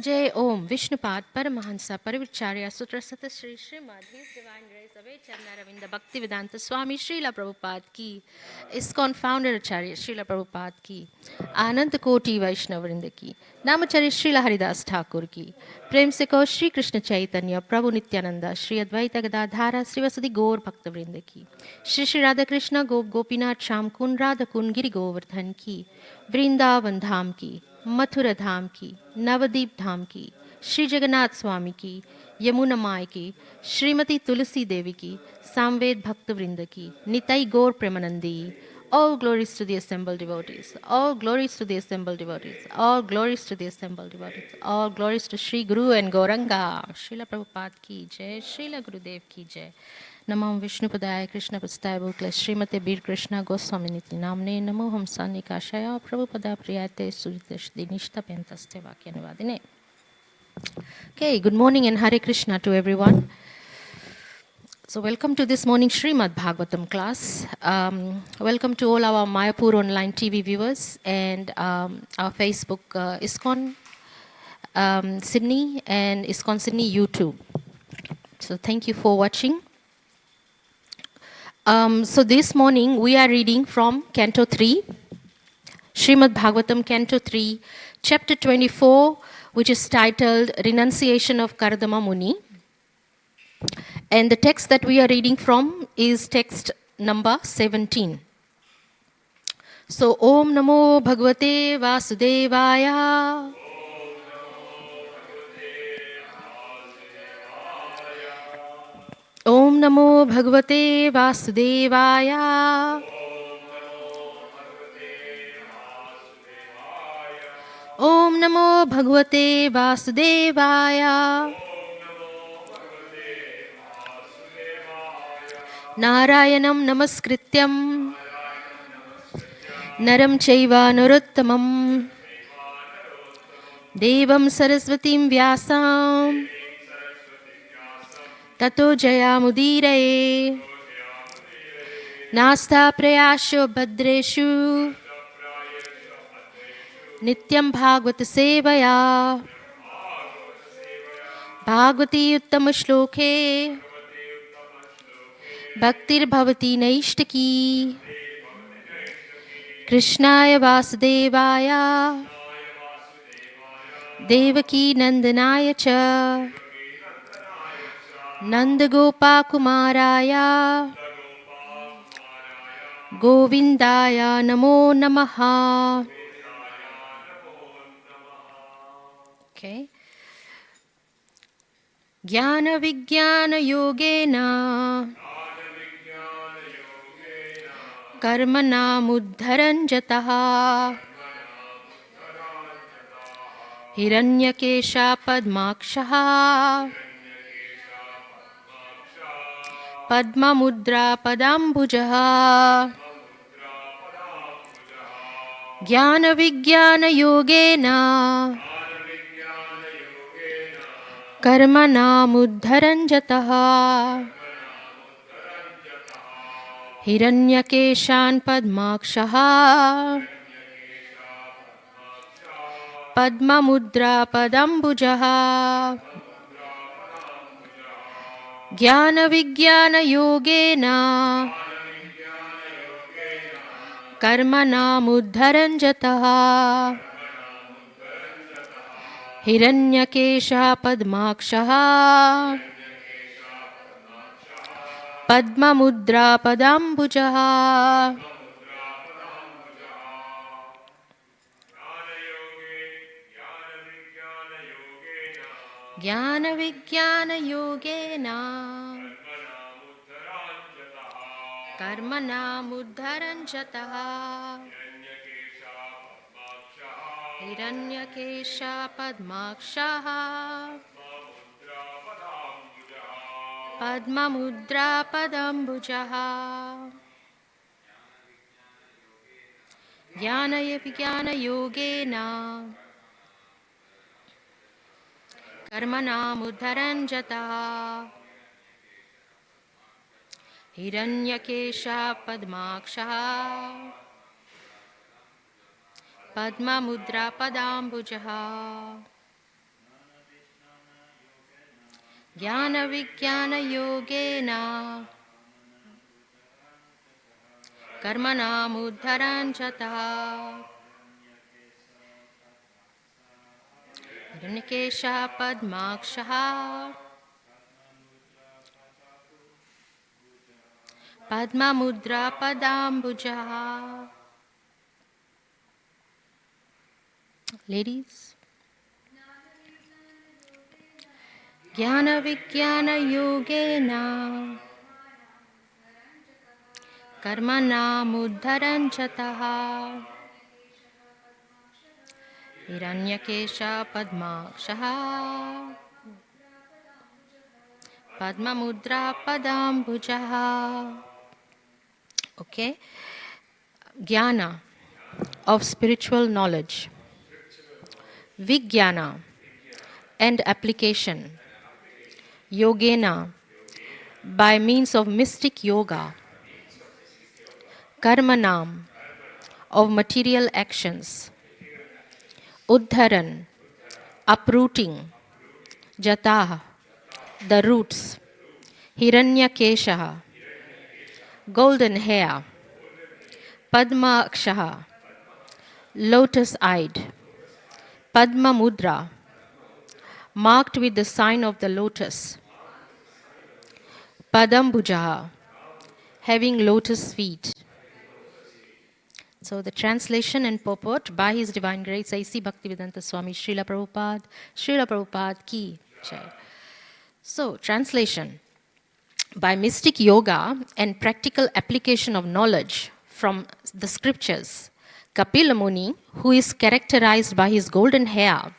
Jai Om Vishnupad Paramahansa Parivicharya Sutra Sata Shri Srimad His Divine Grace Ave Charnaravinda Bhakti Vedanta Swami Srila Prabhupada Ki ISKCON Founder Acharya Srila Prabhupada Ki Anand Koti Vaishnavrinda Ki Namacharya Srila Haridas Thakur Ki Prem se kho Shri Krishna Chaitanya Prabhu Nityananda Shri Advaita Gadadhara Srivasadi Gaur Bhakta Vrinda Ki Shri Shri Radha Krishna Gop Gopinath Sham Kun Radha Kun Giri Govardhan Ki Vrindavan Dham Ki Mathura धाम की नवदीप धाम की श्री जगन्नाथ स्वामी की यमुना माई की श्रीमती तुलसी देवी की सामवेद भक्त वृंद की निताई गौर Premanandi all glories to the assembled devotees, all glories to the assembled devotees, all glories to the assembled devotees, all glories to Shri Guru and Gauranga. Srila Prabhupada ki jai, Srila Gurudev ki jai. Namo Vishnupadaya Krishna Prastaya Bhukla Srimate Bir Krishna Goswami Niti Namne Namo Hamsa Nikashaya Prabhupada Priyate Suritesh Dinishta Pentaste Vakyanavadine. Okay, good morning and Hare Krishna to everyone. So welcome to this morning Srimad Bhagavatam class. Welcome to all our Mayapur online TV viewers and our Facebook ISKCON Sydney and ISKCON Sydney YouTube. So thank you for watching. So this morning we are reading from Canto 3, Srimad Bhagavatam Canto 3, Chapter 24, which is titled Renunciation of Kardama Muni. And the text that we are reading from is text number 17. So, Om Namo Bhagavate Vasudevaya. Om Namo Bhagavate Vasudevaya. Om Namo Bhagavate Vasudevaya. Narayanam Namaskrityam Naram Chaiva Narottamam Devam Saraswatim Vyasam Tato Jayamudiraye Nasta Prayasho Bhadreshu Nityam Bhagavata Sevaya Bhagavati Uttama Shloke Bhaktir Bhavati Naishtaki Krishnaya Vasudevaya Devaki Nandanaya Cha Nandagopa Kumaraya Govindaya Namo Namaha. Okay. Jnana Vijnana Yogena Karmana Muddharan Jataha Hiranyakesha Padmakshaha Padma Mudra Padambujaha Jnana Vijnana Yogena Karmana Muddharan Jataha Hiranyakeshan Padmakshaha Padma Mudra Padambujaha Jnana Vijnana Yogena Karmana Muddharan Jataha Hiranyakesha Padmakshaha Padma Mudra Padambujaha. Jnana Vijnana Yogena Karmana Muddharan Jataha Hiranyakesha Padmakshaha Padma Mudra Padambujaha. Jnana Vijnana Yogena Karmana Muddharan Jataha Hiranyakesha Padmakshaha Padma Mudra Padambujaha. Jnana Vijnana Yogena Karmanam Uddharanjataha Hiranyakesha Padmakshaha Padmamudra Padambujaha. Ladies. Jnana Vijnana Yogena Karmanam Uddharanjataha Hiranyakesha Padmakshaha Padmamudra Padambujaha. Okay. Jnana of spiritual knowledge. Vijnana and application. Yogena by means of mystic yoga. Karmanam of material actions. Uddharan uprooting. Jataha the roots. Hiranyakeshaha golden hair. Padmakshaha lotus-eyed. Padma mudra marked with the sign of the lotus. Padambujaha having lotus feet. So the translation and purport by His Divine Grace A.C. Bhaktivedanta Swami Srila Prabhupada ki jai. So translation. By mystic yoga and practical application of knowledge from the scriptures, Kapila Muni, who is characterized by his golden hair,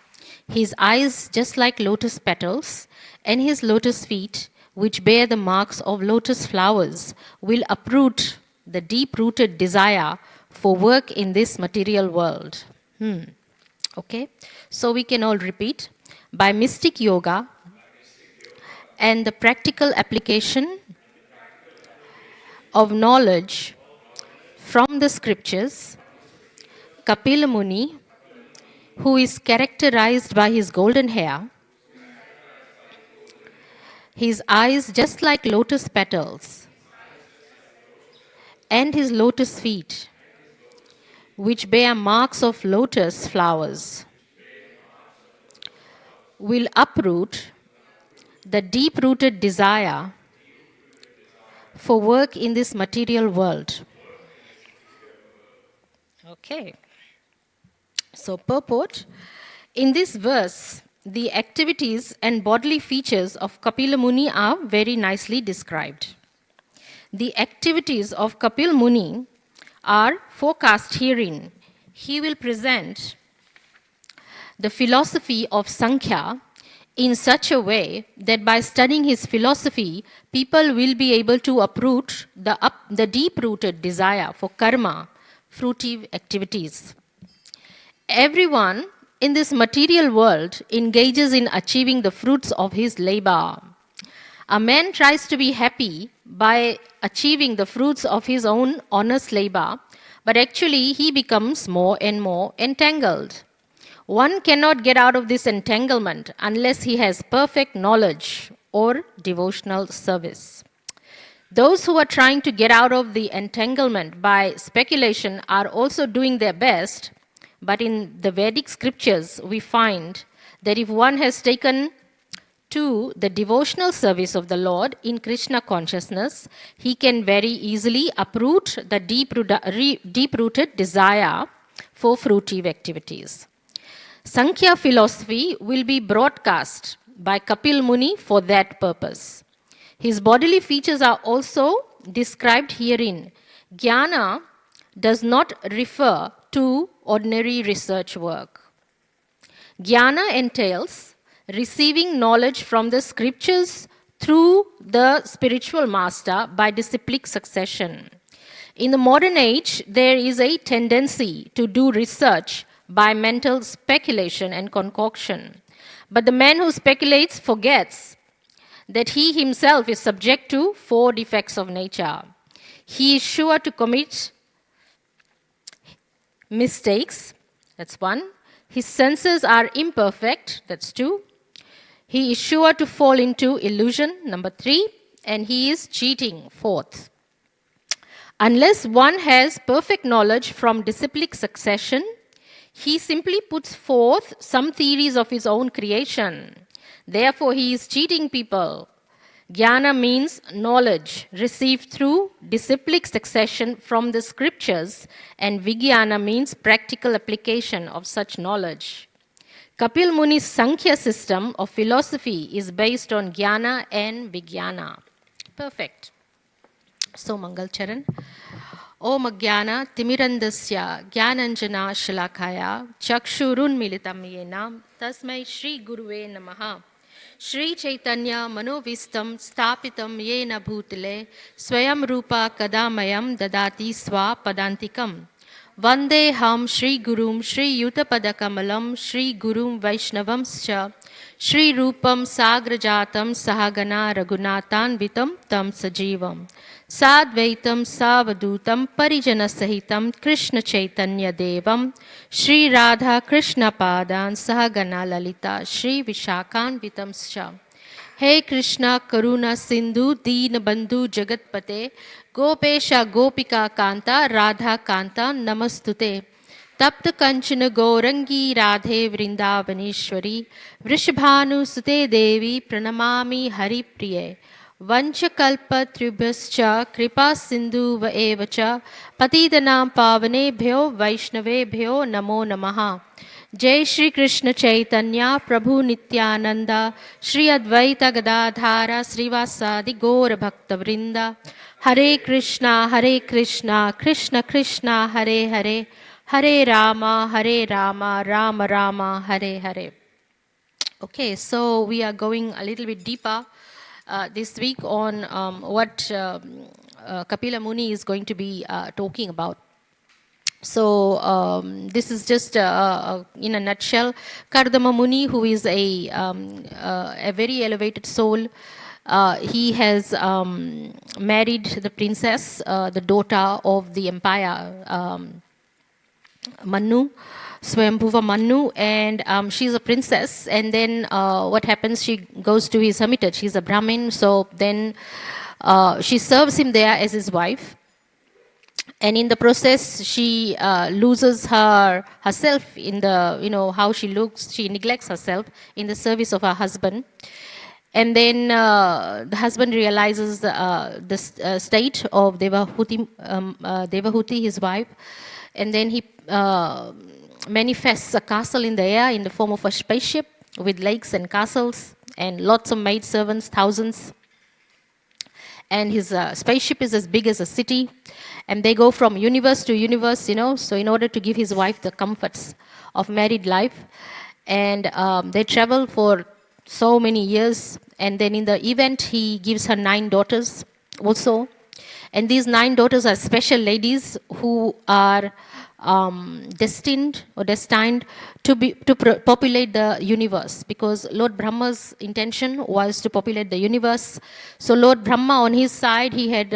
his eyes just like lotus petals, and his lotus feet, which bear the marks of lotus flowers, will uproot the deep-rooted desire for work in this material world. Okay, so we can all repeat. By mystic yoga and the practical application of knowledge from the scriptures, Kapila Muni, who is characterized by his golden hair, his eyes just like lotus petals, and his lotus feet, which bear marks of lotus flowers, will uproot the deep-rooted desire for work in this material world. Okay. So purport. In this verse, the activities and bodily features of Kapila Muni are very nicely described. The activities of Kapil Muni are forecast herein. He will present the philosophy of Sankhya in such a way that by studying his philosophy, people will be able to uproot the deep-rooted desire for karma, fruitive activities. Everyone in this material world engages in achieving the fruits of his labor. A man tries to be happy by achieving the fruits of his own honest labor, but actually he becomes more and more entangled. One cannot get out of this entanglement unless he has perfect knowledge or devotional service. Those who are trying to get out of the entanglement by speculation are also doing their best, but in the Vedic scriptures we find that if one has taken to the devotional service of the Lord in Krishna consciousness, he can very easily uproot the deep-rooted desire for fruitive activities. Sankhya philosophy will be broadcast by Kapil Muni for that purpose. His bodily features are also described herein. Jnana does not refer to ordinary research work. Jnana entails receiving knowledge from the scriptures through the spiritual master by disciplic succession. In the modern age, there is a tendency to do research by mental speculation and concoction. But the man who speculates forgets that he himself is subject to 4 defects of nature. He is sure to commit mistakes, that's 1. His senses are imperfect, that's 2. He is sure to fall into illusion, number 3, and he is cheating, 4th. Unless one has perfect knowledge from disciplic succession, he simply puts forth some theories of his own creation. Therefore, he is cheating people. Jnana means knowledge received through disciplic succession from the scriptures, and Vijnana means practical application of such knowledge. Kapil Muni's Sankhya system of philosophy is based on Jnana and Vijnana. Perfect. So, Mangal Charan. Om Jnana Timirandasya Jnananjana Shalakaya Chakshurun Militam Yena Tasmai Shri Guruve Namaha. Shri Chaitanya Manovistam Stapitam Yena Bhutale Swayam Rupa Kadamayam Dadati Swa Padantikam. Vande Ham Shri Gurum Shri Yutapadakamalam Shri Gurum Vaishnavamscha Shri Rupam Sagrajatam Sahagana Raghunatan Vitam Tam Sajivam Sadvaitam Savadutam Parijana Sahitam Krishna Chaitanya Devam Shri Radha Krishna Padan Sahagana Lalita Shri Vishakan Vitamscha. Hey Krishna Karuna Sindhu Deen Bandhu Jagatpate Gopesha Gopika Kanta Radha Kanta Namastute. Tapta Kanchana Gourangi Radhe Vrindavaneshwari Vrishabhanu Sute Devi Pranamami Hari Priye. Vanchakalpa Tribhascha Kripa Sindhu Vaevacha Patidanam Pavanebhyo Vaishnavebhyo Namo Namaha. Jai Shri Krishna Chaitanya Prabhu Nityananda Shri Advaita Gadadhara Srivasadi Gaura Bhakta Vrinda. Hare Krishna Krishna Krishna Hare Hare Hare Rama Rama Rama Hare Hare. Okay, so we are going a little bit deeper this week on what Kapila Muni is going to be talking about. So this is just in a nutshell. Kardama Muni, who is a very elevated soul, he has married the princess, the daughter of the empire, Manu, Swayambhuva Manu, and she's a princess. And then what happens, she goes to his hermitage. He's a Brahmin, so then she serves him there as his wife. And in the process, she loses herself in the, how she looks. She neglects herself in the service of her husband. And then the husband realizes the state of Devahuti, his wife. And then he manifests a castle in the air in the form of a spaceship with lakes and castles and lots of maidservants, thousands. And his spaceship is as big as a city. And they go from universe to universe, so in order to give his wife the comforts of married life. And they travel for so many years. And then in the event, he gives her 9 daughters also. And these 9 daughters are special ladies who are destined to populate the universe, because Lord Brahma's intention was to populate the universe. So Lord Brahma, on his side, he had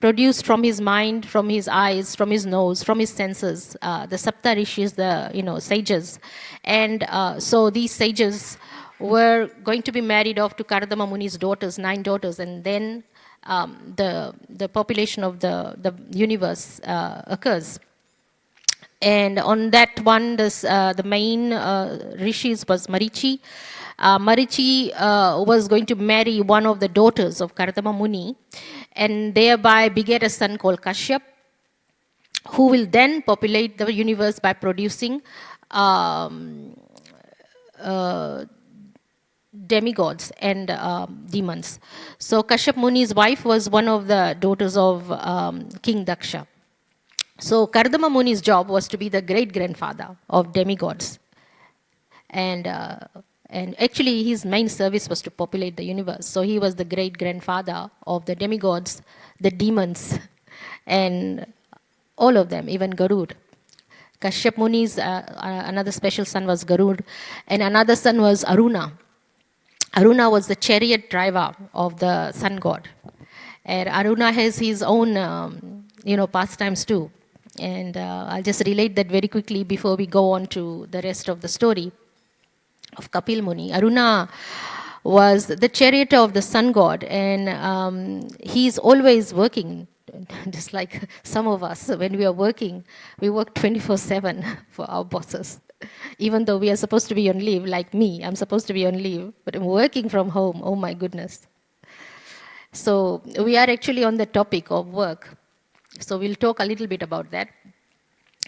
produced from his mind, from his eyes, from his nose, from his senses, the Sapta Rishis, the sages. And so these sages were going to be married off to Kardama Muni's daughters, 9 daughters, and then the population of the universe occurs. And on that one, the main rishis was Marichi. Marichi was going to marry one of the daughters of Kardama Muni, and thereby beget a son called Kashyap, who will then populate the universe by producing demigods and demons. So Kashyap Muni's wife was one of the daughters of King Daksha. So Kardama Muni's job was to be the great-grandfather of demigods. And actually his main service was to populate the universe. So he was the great-grandfather of the demigods, the demons, and all of them, even Garud. Kashyap Muni's another special son was Garud, and another son was Aruna. Aruna was the chariot driver of the sun god. And Aruna has his own, pastimes too. And I'll just relate that very quickly before we go on to the rest of the story. of Kapil Muni. Aruna was the charioteer of the sun god, and he's always working. Just like some of us, when we are working, we work 24/7 for our bosses. Even though we are supposed to be on leave, like me, I'm supposed to be on leave, but I'm working from home. Oh my goodness. So we are actually on the topic of work. So we'll talk a little bit about that.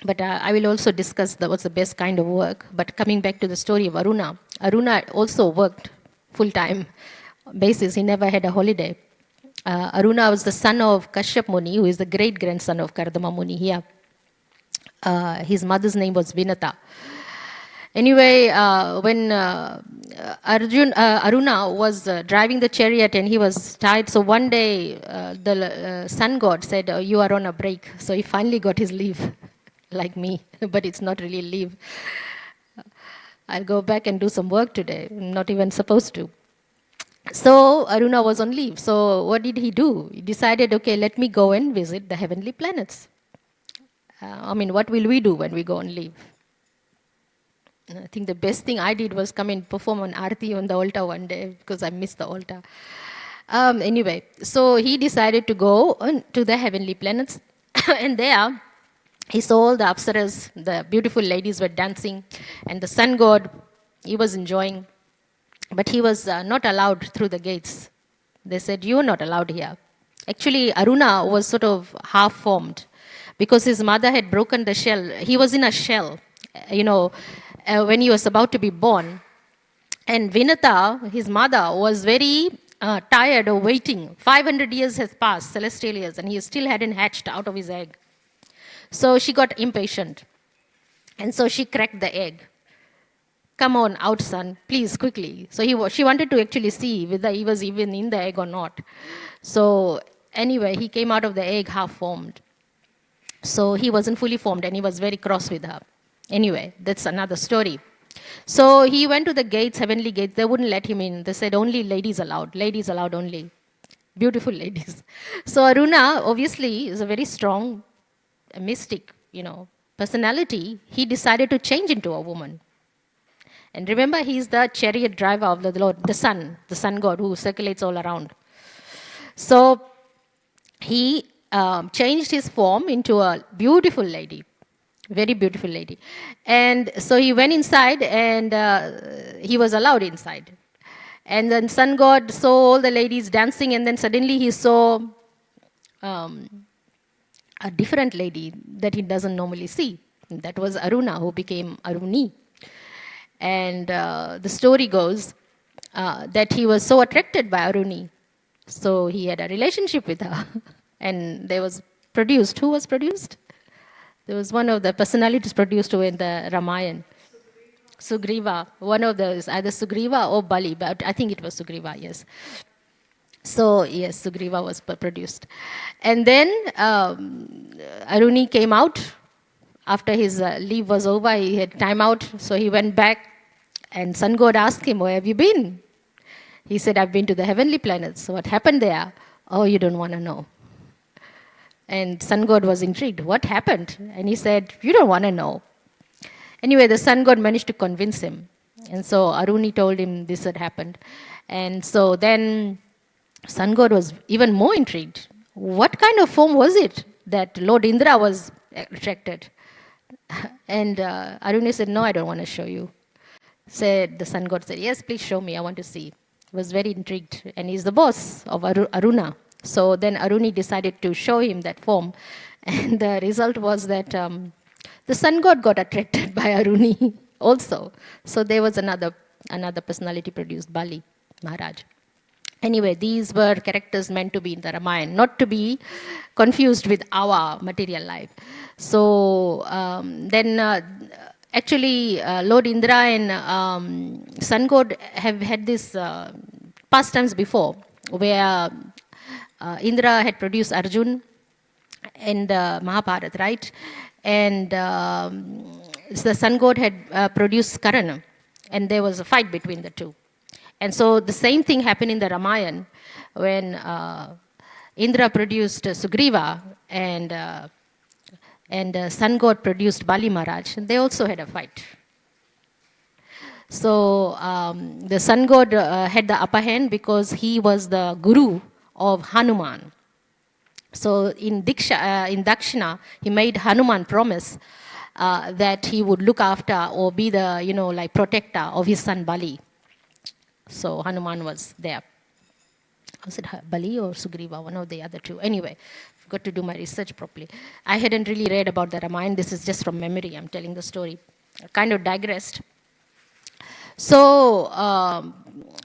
But I will also discuss what's the best kind of work. But coming back to the story of Aruna, Aruna also worked full-time basis. He never had a holiday. Aruna was the son of Kashyap Muni, who is the great-grandson of Kardama Muni here. His mother's name was Vinata. Anyway, when Aruna was driving the chariot and he was tired, so one day the sun god said, you are on a break. So he finally got his leave, like me, but it's not really leave. I'll go back and do some work today. I'm not even supposed to. So Aruna was on leave. So what did he do? He decided, okay, let me go and visit the heavenly planets. What will we do when we go on leave? I think the best thing I did was come and perform an arti on the altar one day because I missed the altar. Anyway, so he decided to go to the heavenly planets, and there he saw all the apsaras, the beautiful ladies were dancing, and the sun god, he was enjoying, but he was not allowed through the gates. They said, you're not allowed here. Actually, Aruna was sort of half-formed because his mother had broken the shell. He was in a shell, when he was about to be born. And Vinata, his mother, was very tired of waiting. 500 years has passed, celestial years, and he still hadn't hatched out of his egg. So she got impatient. And so she cracked the egg. Come on, out, son, please, quickly. So she wanted to actually see whether he was even in the egg or not. So anyway, he came out of the egg half-formed. So he wasn't fully formed, and he was very cross with her. Anyway, that's another story. So he went to the gates, heavenly gates. They wouldn't let him in. They said only ladies allowed only. Beautiful ladies. So Aruna, obviously, is a very strong mystic, personality. He decided to change into a woman. And remember, he's the chariot driver of the Lord, the sun god who circulates all around. So he changed his form into a beautiful lady. Very beautiful lady. And so he went inside, and he was allowed inside. And then sun god saw all the ladies dancing, and then suddenly he saw a different lady that he doesn't normally see. That was Aruna, who became Aruni. And the story goes that he was so attracted by Aruni. So he had a relationship with her. And there was produced. Who was produced? There was one of the personalities produced in the Ramayana. Sugriva. One of those, either Sugriva or Bali, but I think it was Sugriva, yes. So, yes, Sugriva was produced. And then Aruni came out. After his leave was over, he had time out, so he went back. And sun god asked him, where have you been? He said, I've been to the heavenly planets. So what happened there? Oh, you don't want to know. And sun god was intrigued. What happened? And he said, you don't want to know. Anyway, the sun god managed to convince him. And so Aruni told him this had happened. And so then sun god was even more intrigued. What kind of form was it that Lord Indra was attracted? And Aruni said, no, I don't want to show you. The sun god said, yes, please show me. I want to see. He was very intrigued. And he's the boss of Aruna. So then Aruni decided to show him that form. And the result was that the sun god got attracted by Aruni also. So there was another personality produced, Bali Maharaj. Anyway, these were characters meant to be in the Ramayana, not to be confused with our material life. So then actually Lord Indra and sun god have had this pastimes before, where Indra had produced Arjun in the Mahabharata, right? And the sun god had produced Karna, and there was a fight between the two. And so the same thing happened in the Ramayana when Indra produced Sugriva and sun god produced Bali Maharaj. And they also had a fight. So the sun god had the upper hand because he was the guru of Hanuman. So in Dakshina, he made Hanuman promise that he would look after or be the, like protector of his son Bali. So Hanuman was there. Was it Bali or Sugriva? One of the other two. Anyway, I've got to do my research properly. I hadn't really read about the Ramayana. This is just from memory. I'm telling the story. I kind of digressed. So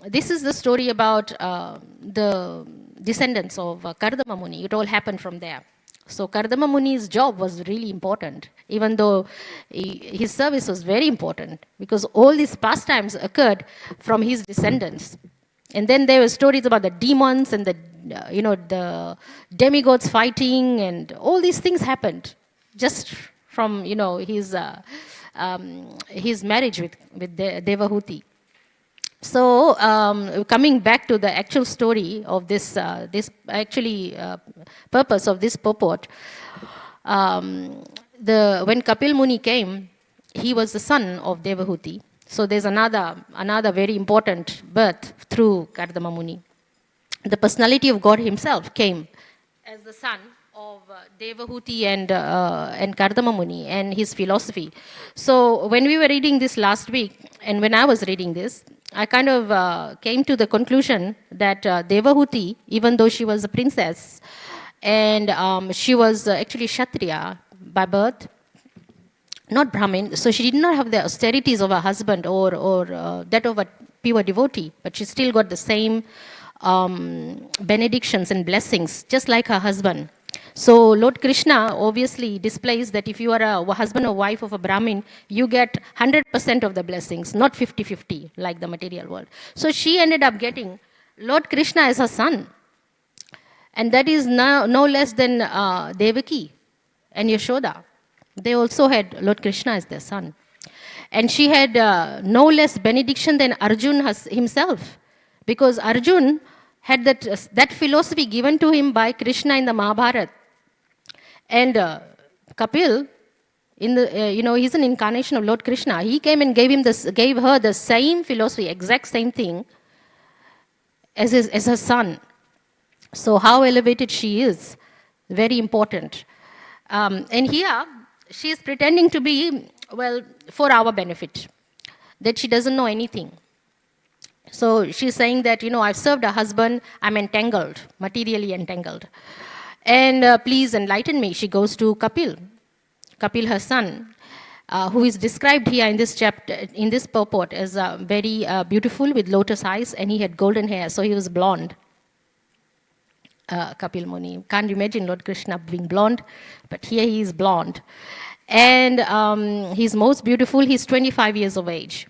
this is the story about the descendants of Kardama Muni. It all happened from there. So Kardama Muni's job was really important, even though his service was very important, because all these pastimes occurred from his descendants. And then there were stories about the demons and the demigods fighting, and all these things happened just from his marriage with Devahuti. So coming back to the actual story of this purpose of this purport, when Kapil Muni came, he was the son of Devahuti. So there's another very important birth through Kardama Muni. The personality of God himself came as the son of Devahuti and Kardama Muni and his philosophy. So when we were reading this last week, and when I was reading this, I kind of came to the conclusion that Devahuti, even though she was a princess, and she was actually Kshatriya by birth, not Brahmin, so she did not have the austerities of a husband or that of a pure devotee, but she still got the same benedictions and blessings, just like her husband. So Lord Krishna obviously displays that if you are a husband or wife of a Brahmin, you get 100% of the blessings, not 50-50 like the material world. So she ended up getting Lord Krishna as her son. And that is no less than Devaki and Yashoda. They also had Lord Krishna as their son. And she had no less benediction than Arjun himself, because Arjun had that philosophy given to him by Krishna in the Mahabharata. And Kapil, he's an incarnation of Lord Krishna. He came and gave her the same philosophy, exact same thing, as her son. So how elevated she is, very important. And here, she is pretending to be, for our benefit, that she doesn't know anything. So she's saying that, I've served a husband, I'm entangled, materially entangled. And please enlighten me. She goes to Kapil, her son, who is described here in this chapter, in this purport, as very beautiful with lotus eyes, and he had golden hair, so he was blonde. Kapil Muni. Can't imagine Lord Krishna being blonde, but here he is blonde. And he's most beautiful, he's 25 years of age.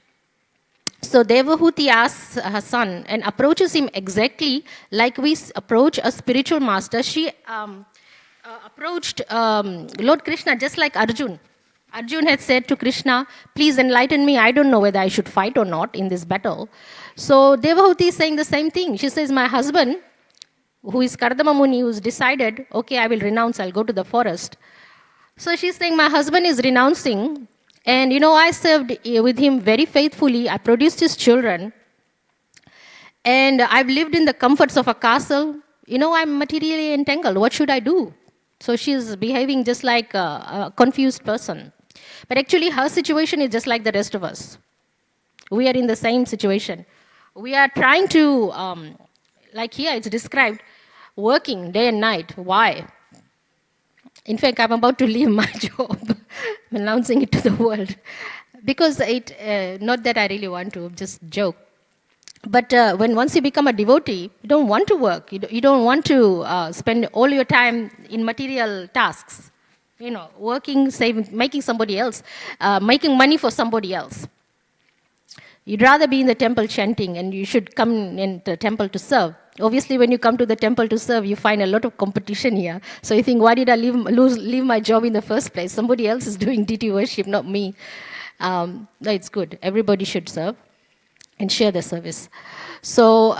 So Devahuti asks her son and approaches him exactly like we approach a spiritual master. She approached Lord Krishna just like Arjun. Arjun had said to Krishna, please enlighten me, I don't know whether I should fight or not in this battle. So Devahuti is saying the same thing. She says, my husband, who is Kardama Muni, who's decided, okay, I will renounce, I'll go to the forest. So she's saying, my husband is renouncing, and I served with him very faithfully, I produced his children, and I've lived in the comforts of a castle. I'm materially entangled, what should I do? So she's behaving just like a confused person. But actually her situation is just like the rest of us. We are in the same situation. We are trying to, like here it's described, working day and night. Why? In fact, I'm about to leave my job, announcing it to the world. Because not that I really want to, just joke. But once you become a devotee, you don't want to work. You don't want to spend all your time in material tasks. Working, saving, making somebody else, making money for somebody else. You'd rather be in the temple chanting, and you should come in the temple to serve. Obviously, when you come to the temple to serve, you find a lot of competition here. So you think, why did I leave my job in the first place? Somebody else is doing deity worship, not me. No, it's good. Everybody should serve and share the service. So,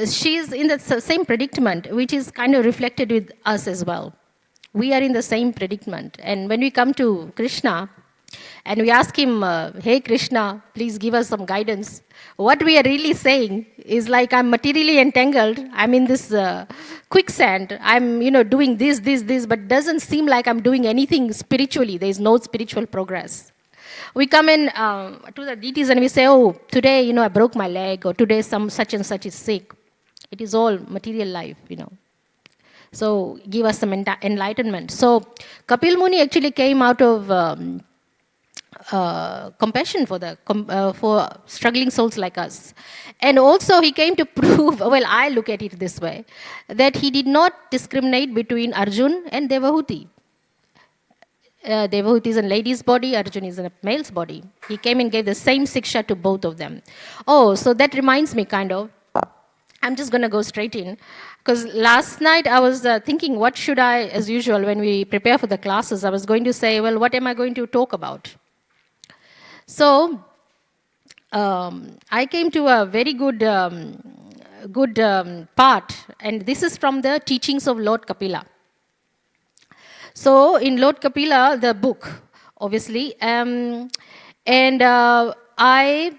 she's in the same predicament, which is kind of reflected with us as well. We are in the same predicament. And when we come to Krishna, And we ask him, hey Krishna, please give us some guidance. What we are really saying is like, I'm materially entangled, I'm in this quicksand, I'm doing this, but doesn't seem like I'm doing anything spiritually. There is no spiritual progress. We come in to the deities and we say, oh, today, I broke my leg, or today some such and such is sick. It is all material life. So give us some enlightenment. So Kapil Muni actually came out of compassion for struggling souls like us. And also he came to prove, well, I look at it this way, that he did not discriminate between Arjun and Devahuti. Devahuti is a lady's body, Arjun is a male's body. He came and gave the same siksha to both of them. Oh, so that reminds me kind of, I'm just going to go straight in. Because last night I was thinking, what should I, as usual, when we prepare for the classes, I was going to say, well, what am I going to talk about? So I came to a very good part, and this is from the teachings of Lord Kapila. So in Lord Kapila, the book, obviously, and I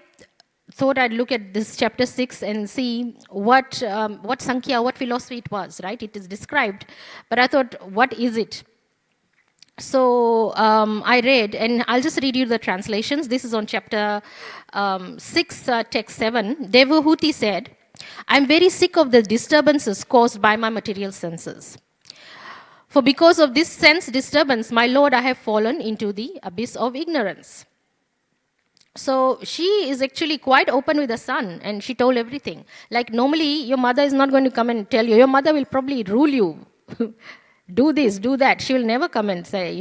thought I'd look at this chapter 6 and see what Sankhya, what philosophy it was, right? It is described, but I thought, what is it? So I read, and I'll just read you the translations. This is on chapter 6, text 7. Devahuti said, I'm very sick of the disturbances caused by my material senses. For because of this sense disturbance, my Lord, I have fallen into the abyss of ignorance. So she is actually quite open with the son, and she told everything. Like normally, your mother is not going to come and tell you. Your mother will probably rule you. Do this, do that. She will never come and say,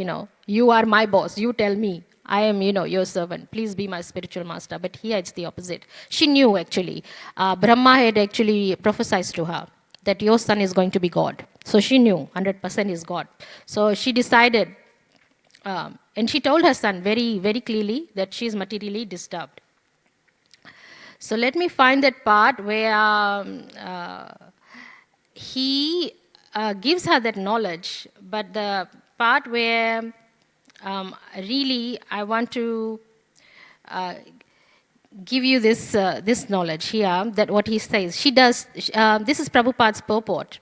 you are my boss. You tell me. I am, your servant. Please be my spiritual master. But here it's the opposite. She knew actually. Brahma had actually prophesied to her that your son is going to be God. So she knew 100% is God. So she decided, and she told her son very, very clearly that she is materially disturbed. So let me find that part where he gives her that knowledge, but the part where really I want to give you this knowledge here, that what he says. She does, this is Prabhupada's purport.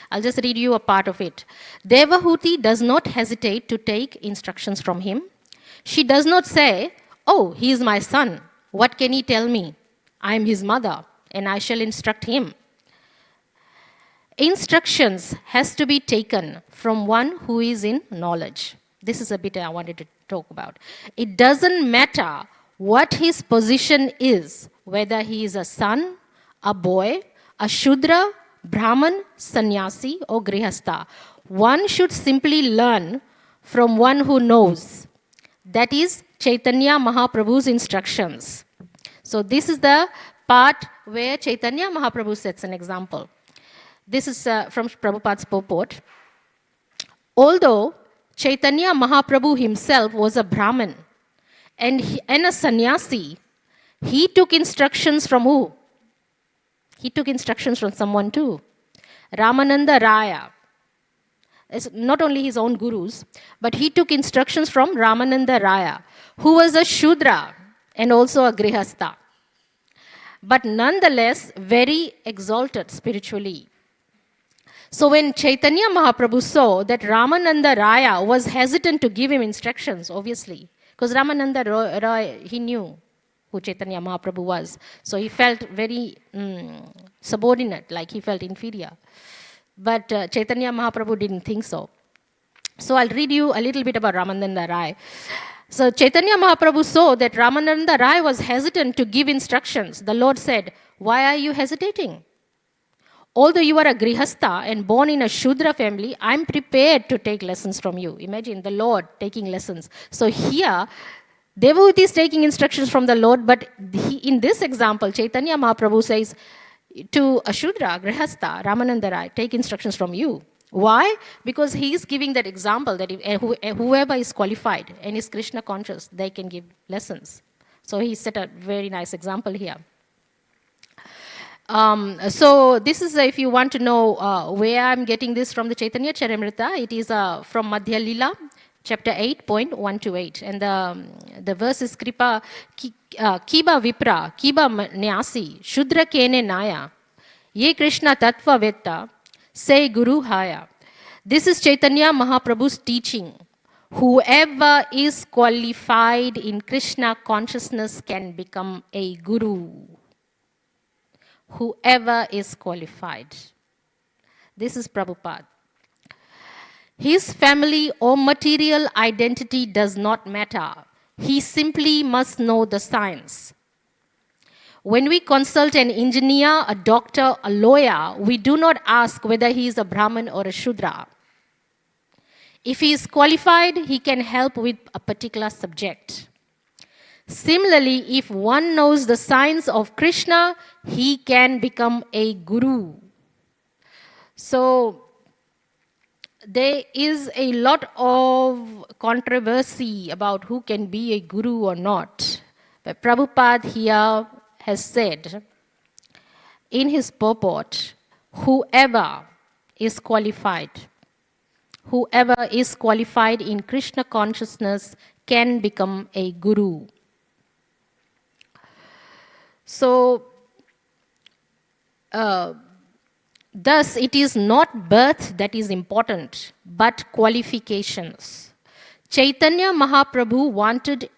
I'll just read you a part of it. Devahuti does not hesitate to take instructions from him. She does not say, oh, he is my son. What can he tell me? I am his mother, and I shall instruct him. Instructions has to be taken from one who is in knowledge. This is a bit I wanted to talk about. It doesn't matter what his position is, whether he is a son, a boy, a Shudra, Brahman, Sannyasi, or Grihastha. One should simply learn from one who knows. That is Chaitanya Mahaprabhu's instructions. So this is the part where Chaitanya Mahaprabhu sets an example. This is from Prabhupada's purport. Although Chaitanya Mahaprabhu himself was a Brahmin and a sannyasi, he took instructions from who? He took instructions from someone too. Ramananda Raya. It's not only his own gurus, but he took instructions from Ramananda Raya, who was a Shudra and also a Grihastha, but nonetheless very exalted spiritually. So when Chaitanya Mahaprabhu saw that Ramananda Raya was hesitant to give him instructions, obviously, because Ramananda Raya, he knew who Chaitanya Mahaprabhu was. So he felt very subordinate, like he felt inferior. But Chaitanya Mahaprabhu didn't think so. So I'll read you a little bit about Ramananda Raya. So Chaitanya Mahaprabhu saw that Ramananda Raya was hesitant to give instructions. The Lord said, why are you hesitating? Although you are a Grihastha and born in a Shudra family, I'm prepared to take lessons from you. Imagine the Lord taking lessons. So here, Devahuti is taking instructions from the Lord, but in this example, Chaitanya Mahaprabhu says to a Shudra, Grihastha, Ramananda Raya, take instructions from you. Why? Because he is giving that example that whoever is qualified and is Krishna conscious, they can give lessons. So he set a very nice example here. So this is, if you want to know where I'm getting this from the Chaitanya Charamrita, it is from Madhya Lila, chapter 8.1 to 8. And the verse is Kiba Vipra, Kiba Nyasi, Shudra Kene Naya, Ye Krishna Tattva Vetta, Say Guru Haya. This is Chaitanya Mahaprabhu's teaching. Whoever is qualified in Krishna consciousness can become a guru. Whoever is qualified. This is Prabhupada. His family or material identity does not matter. He simply must know the science. When we consult an engineer, a doctor, a lawyer, we do not ask whether he is a Brahmin or a Shudra. If he is qualified, he can help with a particular subject. Similarly, if one knows the science of Krishna, he can become a guru. So, there is a lot of controversy about who can be a guru or not. But Prabhupada here has said in his purport, whoever is qualified in Krishna consciousness can become a guru. So, thus, it is not birth that is important, but qualifications. Chaitanya Mahaprabhu wanted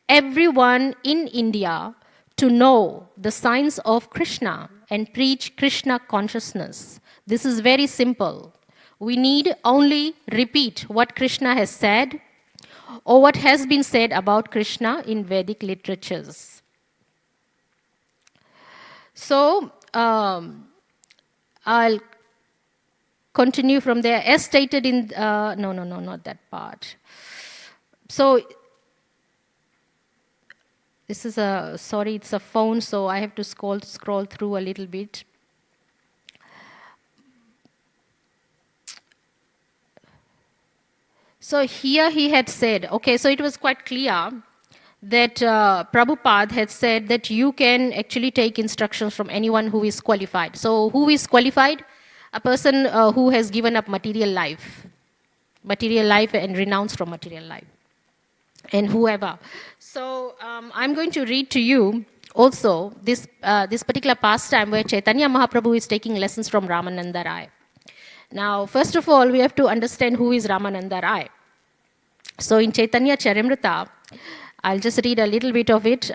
everyone in India to know the science of Krishna and preach Krishna consciousness. This is very simple. We need only repeat what Krishna has said or what has been said about Krishna in Vedic literatures. So, I'll continue from there. As stated in, not that part. So, this is it's a phone, so I have to scroll through a little bit. So here he had said, okay, so it was quite clear that Prabhupada had said that you can actually take instructions from anyone who is qualified. So who is qualified? A person who has given up material life and renounced from material life, and whoever. So I'm going to read to you also this particular pastime where Chaitanya Mahaprabhu is taking lessons from Ramananda Rai. Now, first of all, we have to understand who is Ramananda Rai. So in Chaitanya Charitamrita, I'll just read a little bit of it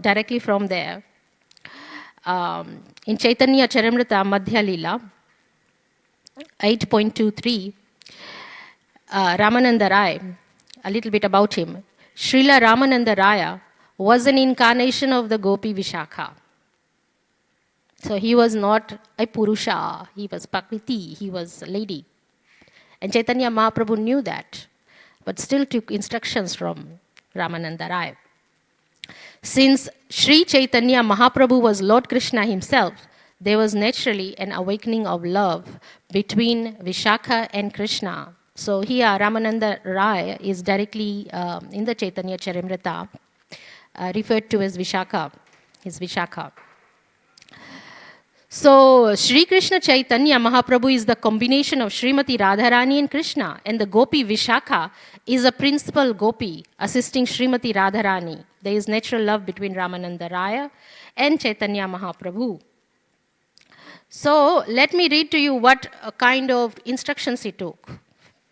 directly from there. In Chaitanya Charitamrita Madhya Lila 8.23, Ramananda Rai, a little bit about him. Srila Ramananda Raya was an incarnation of the Gopi Vishakha. So he was not a Purusha, he was Prakriti, he was a lady. And Chaitanya Mahaprabhu knew that, but still took instructions from Ramananda Rai. Since Sri Chaitanya Mahaprabhu was Lord Krishna himself, there was naturally an awakening of love between Vishakha and Krishna. So here Ramananda Rai is directly in the Chaitanya Charitamrita referred to as Vishakha, his Vishakha. So, Sri Krishna Chaitanya Mahaprabhu is the combination of Srimati Radharani and Krishna, and the Gopi Vishakha is a principal Gopi assisting Srimati Radharani. There is natural love between Ramananda Raya and Chaitanya Mahaprabhu. So, let me read to you what kind of instructions he took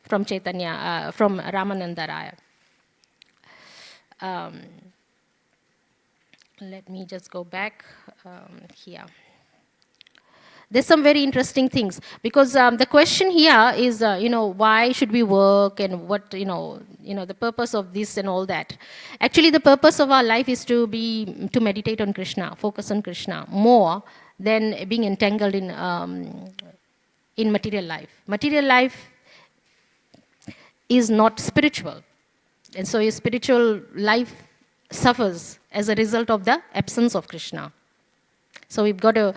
from Chaitanya, from Ramananda Raya. Let me just go back here. There's some very interesting things, because the question here is, why should we work, and what, the purpose of this and all that. Actually, the purpose of our life is to meditate on Krishna, focus on Krishna, more than being entangled in material life. Material life is not spiritual, and so your spiritual life suffers as a result of the absence of Krishna. So we've got to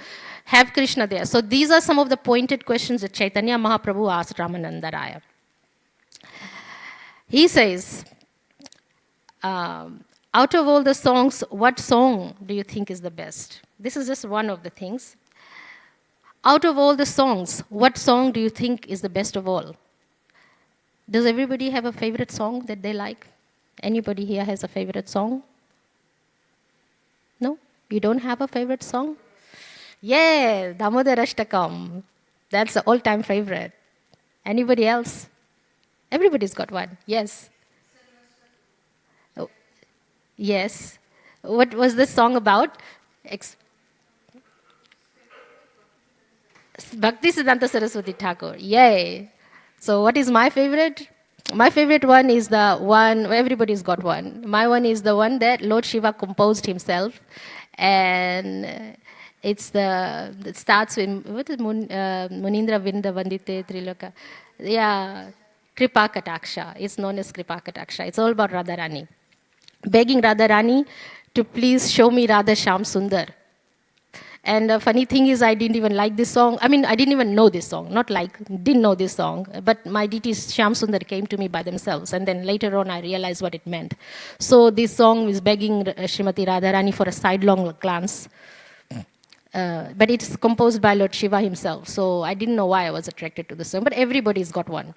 have Krishna there. So these are some of the pointed questions that Chaitanya Mahaprabhu asked Ramananda Raya. He says, out of all the songs, what song do you think is the best? This is just one of the things. Out of all the songs, what song do you think is the best of all? Does everybody have a favorite song that they like? Anybody here has a favorite song? No? You don't have a favorite song? Yeah, Damodarashtakam. That's the all-time favorite. Anybody else? Everybody's got one. Yes. Oh, yes. What was this song about? Bhakti Siddhanta Saraswati Thakur. Yay. So what is my favorite? My favorite one is the one, everybody's got one. My one is the one that Lord Shiva composed himself. And it starts with, what is Munindra Vinda Vandite Triloka? Yeah, Kripa Kataksha. It's known as Kripa Kataksha. It's all about Radharani. Begging Radharani to please show me Radha Sham Sundar. And the funny thing is, I didn't even like this song. I mean, I didn't even know this song. Not like, didn't know this song. But my deities, Shyam Sundar, came to me by themselves. And then later on, I realized what it meant. So this song is begging Srimati Radharani for a sidelong glance. But it's composed by Lord Shiva himself. So I didn't know why I was attracted to the song. But everybody's got one.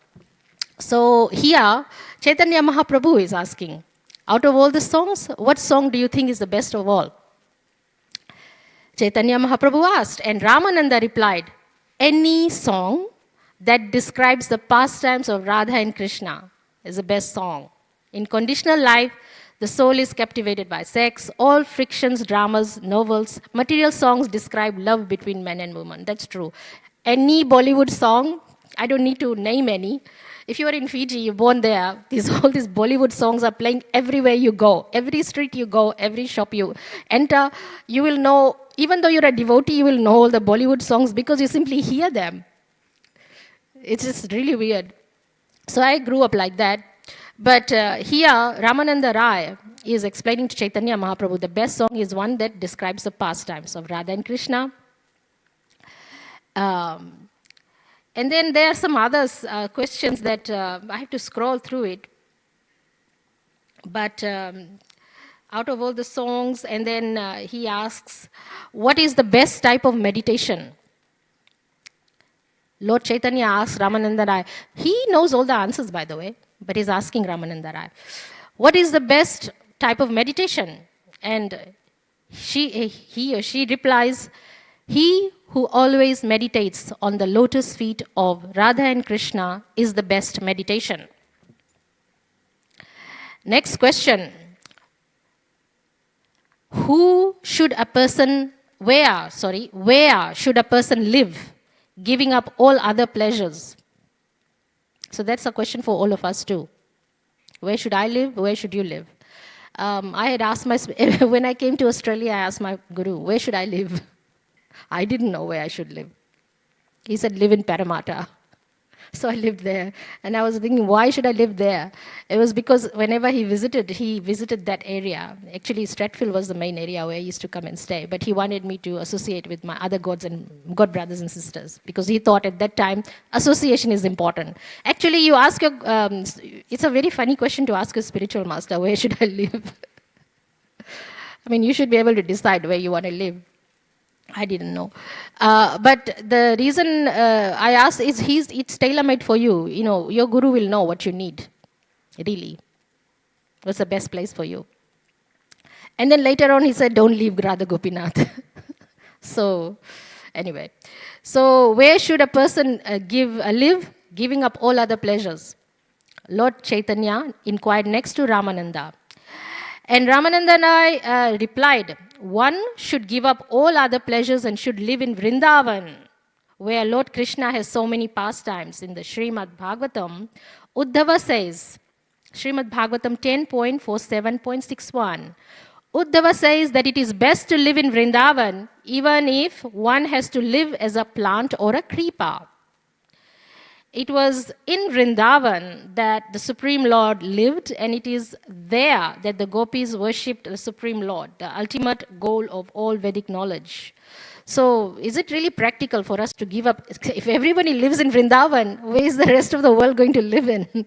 So here, Chaitanya Mahaprabhu is asking, out of all the songs, what song do you think is the best of all? Chaitanya Mahaprabhu asked, and Ramananda replied, any song that describes the pastimes of Radha and Krishna is the best song. In conditional life, the soul is captivated by sex. All fictions, dramas, novels, material songs describe love between men and women. That's true. Any Bollywood song, I don't need to name any. If you are in Fiji, you're born there, all these Bollywood songs are playing everywhere you go. Every street you go, every shop you enter, you will know, even though you're a devotee, you will know all the Bollywood songs because you simply hear them. It's just really weird. So I grew up like that. But here, Ramananda Rai is explaining to Chaitanya Mahaprabhu, the best song is one that describes the pastimes of Radha and Krishna. And then there are some other questions that I have to scroll through it. But out of all the songs, and then he asks, what is the best type of meditation? Lord Chaitanya asks Ramananda Rai. He knows all the answers, by the way, but he's asking Ramananda Rai, what is the best type of meditation? And he or she replies, he who always meditates on the lotus feet of Radha and Krishna is the best meditation. Next question. Where should a person live, giving up all other pleasures? So that's a question for all of us too. Where should I live? Where should you live? I had asked when I came to Australia, I asked my guru, where should I live? I didn't know where I should live. He said, live in Parramatta. So I lived there. And I was thinking, why should I live there? It was because whenever he visited that area. Actually, Stratfield was the main area where he used to come and stay. But he wanted me to associate with my other gods and god brothers and sisters. Because he thought at that time, association is important. Actually, you ask your, it's a very funny question to ask a spiritual master, where should I live? I mean, you should be able to decide where you want to live. I didn't know. But the reason I asked is it's tailor-made for you. You know, your guru will know what you need, really. What's the best place for you? And then later on he said, don't leave Radha Gopinath. So, anyway. So, where should a person live? Giving up all other pleasures. Lord Chaitanya inquired next to Ramananda. And Ramananda and I replied, one should give up all other pleasures and should live in Vrindavan, where Lord Krishna has so many pastimes. In the Srimad Bhagavatam, Uddhava says, Srimad Bhagavatam 10.47.61, Uddhava says that it is best to live in Vrindavan even if one has to live as a plant or a creeper. It was in Vrindavan that the Supreme Lord lived, and it is there that the gopis worshipped the Supreme Lord, the ultimate goal of all Vedic knowledge. So, is it really practical for us to give up? If everybody lives in Vrindavan, where is the rest of the world going to live in?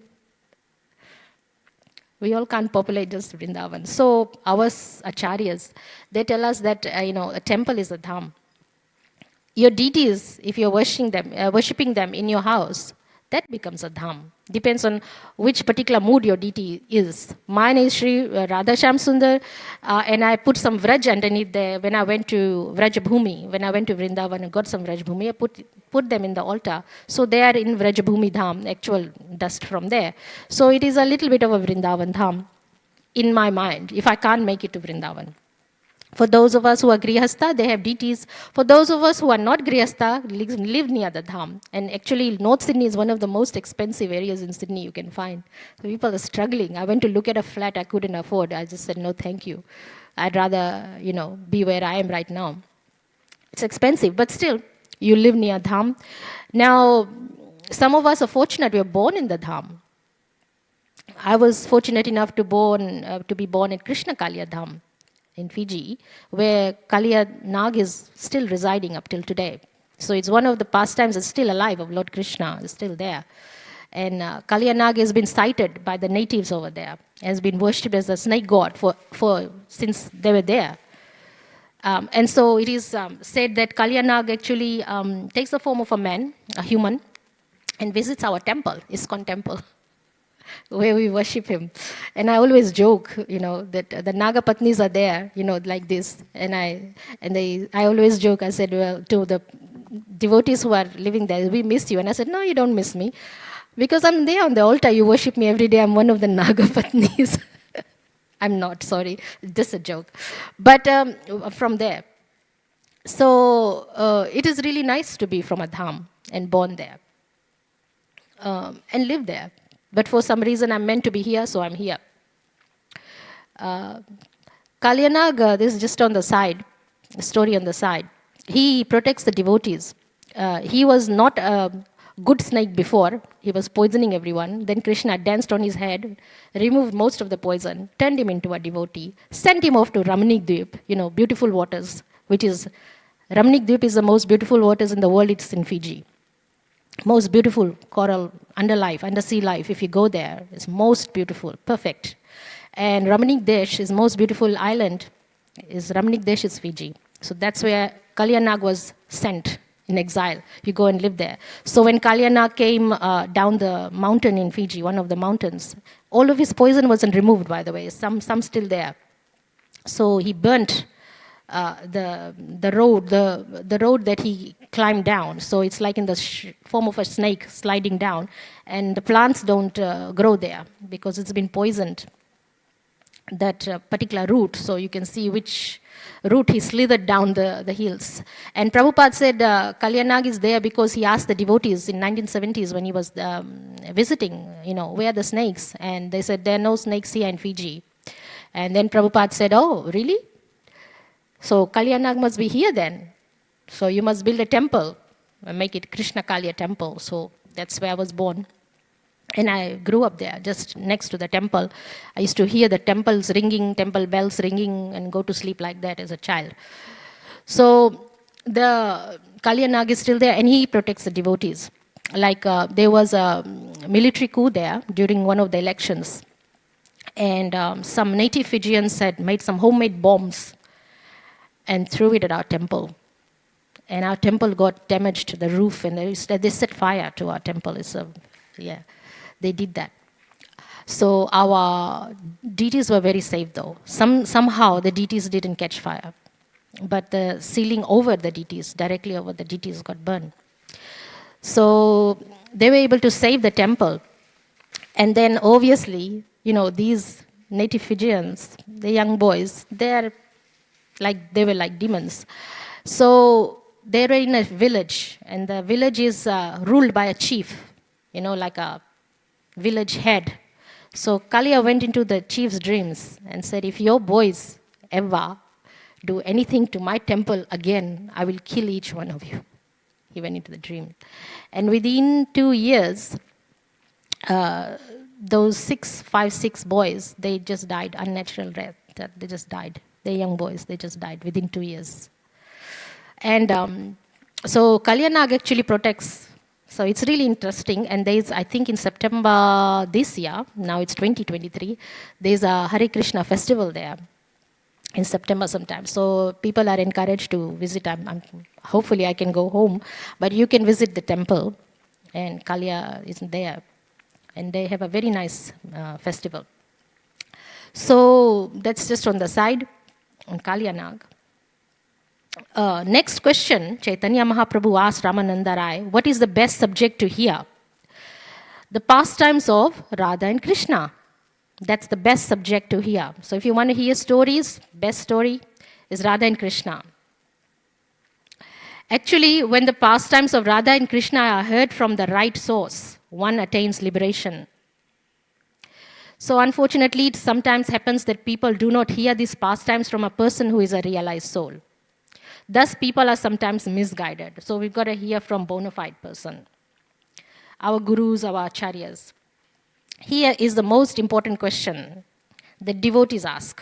We all can't populate just Vrindavan. So, our acharyas, they tell us that, a temple is a dham. Your deities, if you're worshipping them in your house, that becomes a dham. Depends on which particular mood your deity is. Mine is Sri Radhasham Sundar, and I put some Vraj underneath there when I went to Vraj Bhumi. When I went to Vrindavan and got some Vraj Bhumi, I put them in the altar. So they are in Vraj Bhumi Dham, actual dust from there. So it is a little bit of a Vrindavan Dham in my mind, if I can't make it to Vrindavan. For those of us who are Grihastha, they have deities. For those of us who are not Grihastha, live near the Dham. And actually, North Sydney is one of the most expensive areas in Sydney you can find. So people are struggling. I went to look at a flat I couldn't afford. I just said, no, thank you. I'd rather, be where I am right now. It's expensive, but still, you live near Dham. Now, some of us are fortunate. We were born in the Dham. I was fortunate enough to be born in Krishna Kaliya Dham in Fiji, where Kaliya Nag is still residing up till today. So it's one of the pastimes that's still alive of Lord Krishna, is still there. And Kaliya Nag has been cited by the natives over there, has been worshipped as a snake god since they were there. And so it is said that Kaliya Nag actually takes the form of a man, a human, and visits our temple, ISKCON temple, where we worship him. And I always joke, that the Naga Patnis are there, like this. And I always joke, I said, well, to the devotees who are living there, we miss you. And I said, no, you don't miss me. Because I'm there on the altar, you worship me every day. I'm one of the Naga Patnis. I'm not, sorry, just a joke. But from there. So it is really nice to be from a dham and born there and live there. But for some reason, I'm meant to be here, so I'm here. Kaliya Nag, this is just on the side, a story on the side. He protects the devotees. He was not a good snake before. He was poisoning everyone. Then Krishna danced on his head, removed most of the poison, turned him into a devotee, sent him off to Ramanik Dweep, beautiful waters, which is, Ramanik Dweep is the most beautiful waters in the world. It's in Fiji. Most beautiful coral undersea life. If you go there, it's most beautiful, perfect. And Ramanik Desh is most beautiful island. Ramanik Desh is Fiji. So that's where Kaliya Nag was sent in exile. You go and live there. So when Kaliya Nag came down the mountain in Fiji, one of the mountains, all of his poison wasn't removed, by the way. Some still there. So he burnt the road that he climbed down. So it's like in the form of a snake sliding down, and the plants don't grow there because it's been poisoned, that particular route. So you can see which route he slithered down the hills. And Prabhupada said Kaliya Nag is there because he asked the devotees in 1970s when he was visiting, where are the snakes? And they said, there are no snakes here in Fiji. And then Prabhupada said, oh, really? So Kaliya Nag must be here then. So you must build a temple and make it Krishna Kaliya temple. So that's where I was born. And I grew up there, just next to the temple. I used to hear the temple bells ringing, and go to sleep like that as a child. So the Kaliya Nag is still there, and he protects the devotees. Like there was a military coup there during one of the elections. And some native Fijians had made some homemade bombs and threw it at our temple. And our temple got damaged, the roof, and they set fire to our temple. They did that. So our deities were very safe, though. Somehow the deities didn't catch fire. But the ceiling over the deities, directly over the deities, got burned. So they were able to save the temple. And then obviously, these native Fijians, the young boys, they were like demons. So they were in a village, and the village is ruled by a chief, like a village head. So Kaliya went into the chief's dreams and said, if your boys ever do anything to my temple again, I will kill each one of you. He went into the dream. And within 2 years, those 6 boys, they just died, unnatural death. They just died. They're young boys, they just died within 2 years. And so Kaliya Nag actually protects. So it's really interesting. And there's, I think in September this year, now it's 2023, there's a Hare Krishna festival there in September sometime. So people are encouraged to visit. Hopefully I can go home, but you can visit the temple. and Kalia is there. And they have a very nice festival. So that's just on the side, on Kalyanag. Next question, Chaitanya Mahaprabhu asked Ramananda Rai, what is the best subject to hear? The pastimes of Radha and Krishna. That's the best subject to hear. So if you want to hear stories, best story is Radha and Krishna. Actually, when the pastimes of Radha and Krishna are heard from the right source, one attains liberation. So unfortunately, it sometimes happens that people do not hear these pastimes from a person who is a realized soul. Thus, people are sometimes misguided. So we've got to hear from bona fide person. Our gurus, our acharyas. Here is the most important question that devotees ask.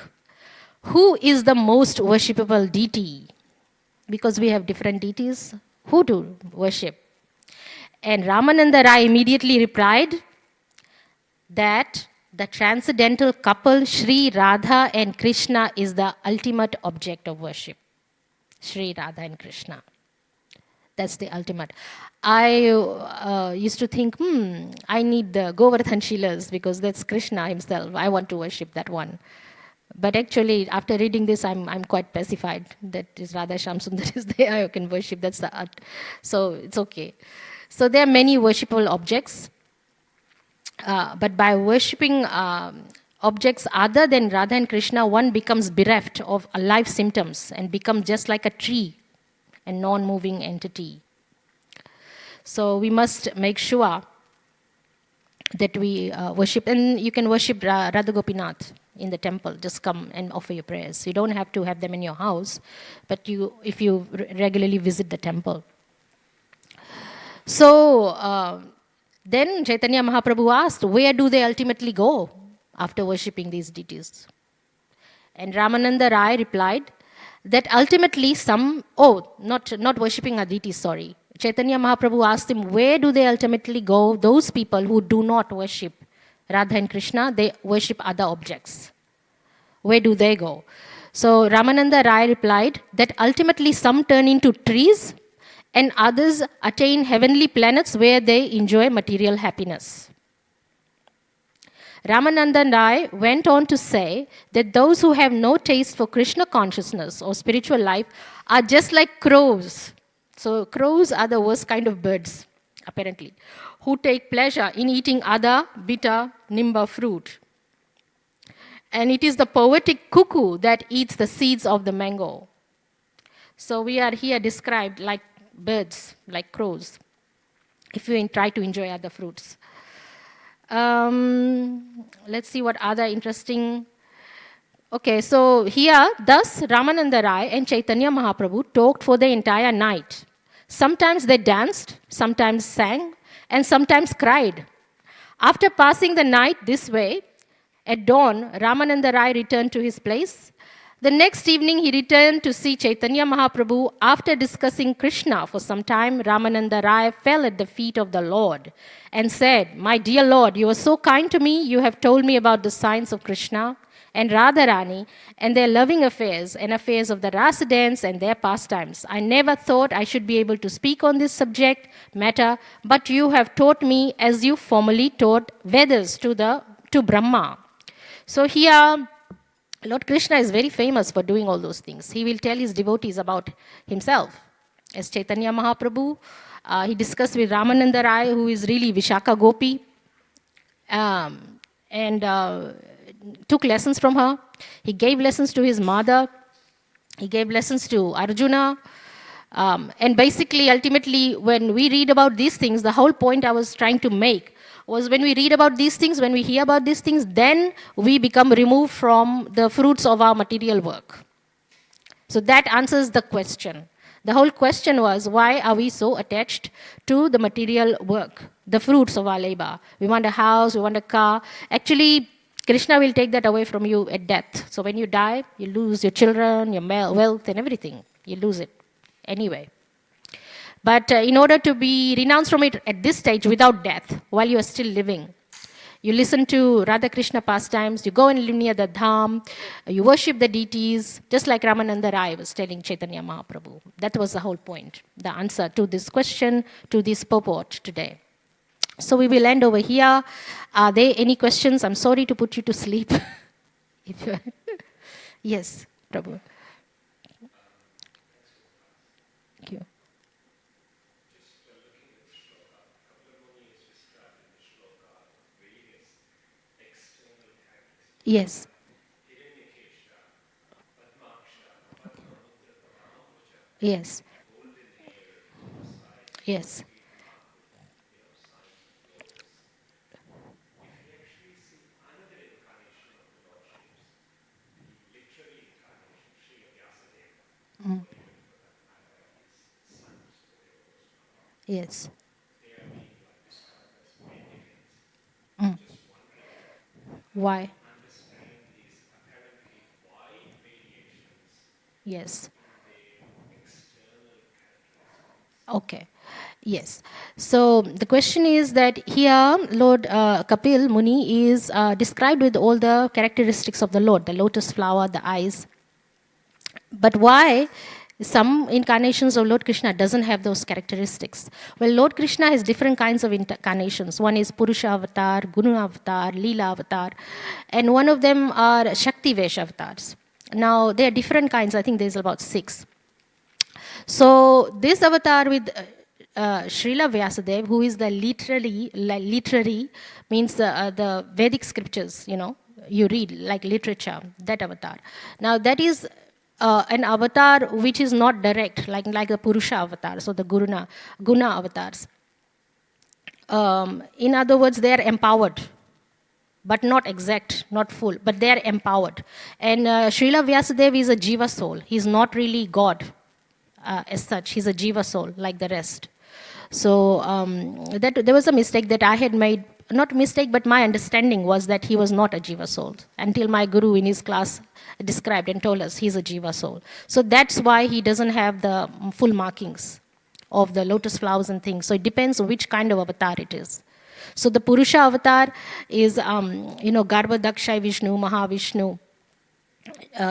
Who is the most worshipable deity? Because we have different deities. Who to worship? And Ramananda Rai immediately replied that the transcendental couple Sri Radha and Krishna is the ultimate object of worship. Sri Radha and Krishna. That's the ultimate. I used to think, I need the Govardhan Shilas because that's Krishna himself. I want to worship that one. But actually, after reading this, I'm quite pacified that is Radha Shamsundar is there. I can worship. That's the art. So it's okay. So there are many worshipable objects. But by worshipping objects other than Radha and Krishna, one becomes bereft of life symptoms and becomes just like a tree, a non-moving entity. So we must make sure that we worship. And you can worship Radha Gopinath in the temple. Just come and offer your prayers. You don't have to have them in your house, but if you regularly visit the temple. So then Chaitanya Mahaprabhu asked, where do they ultimately go after worshipping these deities? And Ramananda Rai replied that ultimately not worshipping a deity, sorry. Chaitanya Mahaprabhu asked him, where do they ultimately go? Those people who do not worship Radha and Krishna, they worship other objects. Where do they go? So Ramananda Rai replied that ultimately some turn into trees and others attain heavenly planets where they enjoy material happiness. Ramananda Rai went on to say that those who have no taste for Krishna consciousness or spiritual life are just like crows. So crows are the worst kind of birds, apparently, who take pleasure in eating other bitter nimba fruit. And it is the poetic cuckoo that eats the seeds of the mango. So we are here described like birds, like crows, if you try to enjoy other fruits. Let's see what other interesting. Okay, so here, thus Ramananda Rai and Chaitanya Mahaprabhu talked for the entire night. Sometimes they danced, sometimes sang, and sometimes cried. After passing the night this way, at dawn, Ramananda Rai returned to his place. The next evening, he returned to see Chaitanya Mahaprabhu. After discussing Krishna for some time, Ramananda Rai fell at the feet of the Lord and said, "My dear Lord, you are so kind to me. You have told me about the signs of Krishna and Radharani and their loving affairs and affairs of the Rasa dance and their pastimes. I never thought I should be able to speak on this subject matter, but you have taught me as you formerly taught Vedas to Brahma." So here, Lord Krishna is very famous for doing all those things. He will tell his devotees about himself. As Chaitanya Mahaprabhu, he discussed with Ramananda Rai, who is really Vishaka Gopi, and took lessons from her. He gave lessons to his mother. He gave lessons to Arjuna. And basically, ultimately, when we read about these things, the whole point I was trying to make was when we read about these things, when we hear about these things, then we become removed from the fruits of our material work. So that answers the question. The whole question was, why are we so attached to the material work, the fruits of our labor? We want a house, we want a car. Actually, Krishna will take that away from you at death. So when you die, you lose your children, your wealth, and everything. You lose it anyway. But in order to be renounced from it at this stage without death, while you are still living, you listen to Radha Krishna pastimes, you go and live near the dham, you worship the deities, just like Ramananda Rai was telling Chaitanya Mahaprabhu. That was the whole point, the answer to this question, to this purport today. So we will end over here. Are there any questions? I'm sorry to put you to sleep. If you yes, Prabhu. Thank you. Yes. Yes. Yes. Mm. Yes. Mm. Why? Yes. Okay. Yes. So the question is that here, Lord Kapil Muni is described with all the characteristics of the Lord, the lotus flower, the eyes. But why some incarnations of Lord Krishna doesn't have those characteristics? Well, Lord Krishna has different kinds of incarnations. One is Purusha avatar, Gunu avatar, Leela avatar, and one of them are Shakti Vesh avatars. Now, there are different kinds. I think there's about 6. So this avatar with Srila Vyasadeva, who is the literary means the Vedic scriptures, you read like literature, that avatar. Now that is an avatar which is not direct, like the Purusha avatar, so the Guna avatars. In other words, they are empowered, but not exact, not full, but they are empowered. And Srila Vyasadeva is a Jiva soul. He's not really God as such. He's a Jiva soul like the rest. So that there was a mistake that I had made. Not mistake, but my understanding was that he was not a Jiva soul until my guru in his class described and told us he's a Jiva soul. So that's why he doesn't have the full markings of the lotus flowers and things. So it depends on which kind of avatar it is. So the Purusha avatar is, Garbha Daksha Vishnu, Mahavishnu,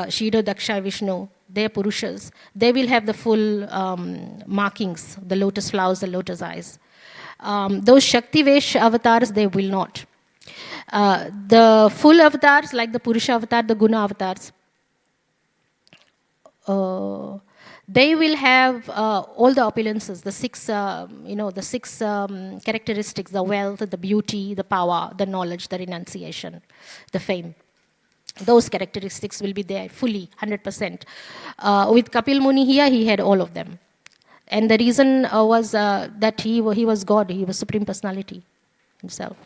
Shiro Daksha Vishnu, they are Purushas. They will have the full markings, the lotus flowers, the lotus eyes. Those Shakti Vesh avatars, they will not. The full avatars, like the Purusha avatar, the Guna avatars, they will have all the opulences, the 6, the 6 characteristics: the wealth, the beauty, the power, the knowledge, the renunciation, the fame. Those characteristics will be there fully, 100%. With Kapil Muni here, he had all of them. And the reason was that he was God, he was Supreme Personality himself.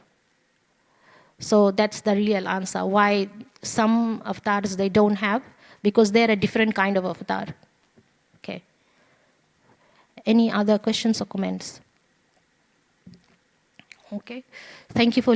So that's the real answer. Why some avatars they don't have? Because they're a different kind of avatar. Okay. Any other questions or comments? Okay. Thank you for listening.